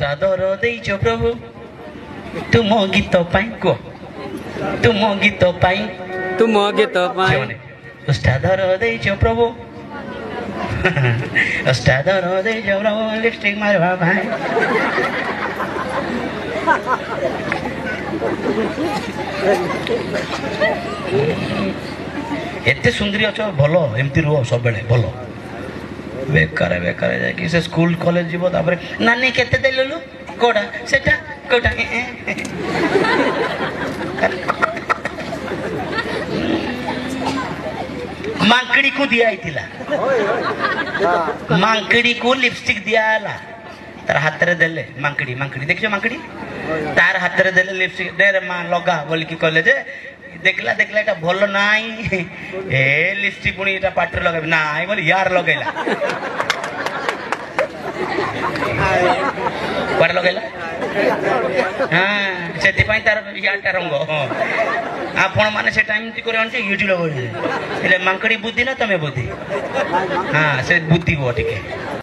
ସାଦର ଦେଇଛ ପ୍ରଭୁ ତୁମ ଗୀତ ପାଇଁ କୁହ ତୁମ ଗୀତ ପାଇଁ ତୁମ ଗୀତ ପାଇଁ ସାଦର ଦେଇଛ ପ୍ରଭୁ ସାଦର ଦେଇଛ ପ୍ରଭୁ ଲିପଷ୍ଟିକ ମାରିବା ପାଇଁ एते सुंदरी अच्छ भल एमती रुह सब बेले भल बेकार बेकार जाकि से स्कूल कॉलेज जीव तापर नानी केते देलु कोडा सेटा कोडा मांकड़ी को दिया आइतिला मांकड़ी को लिपस्टिक दिया आला तार हाथ रे देले मांकड़ी मांकड़ी देखियो मांकड़ी तार हाथ रे देले लिपस्टिक दे रे मां लगा बोल की कहले जे देखला देखला एटा भलो नाई ए लिपस्टिक पुनी एटा पाटर लगाबी नाई बोल यार लगैला पर लगैला हां सेति पई तार याटा रंग आपण माने से टाइम ती करे अंते यूट्यूब लगै एले मांकड़ी बुद्धि ना तमे बुद्धि हां से बुद्धि गो टिके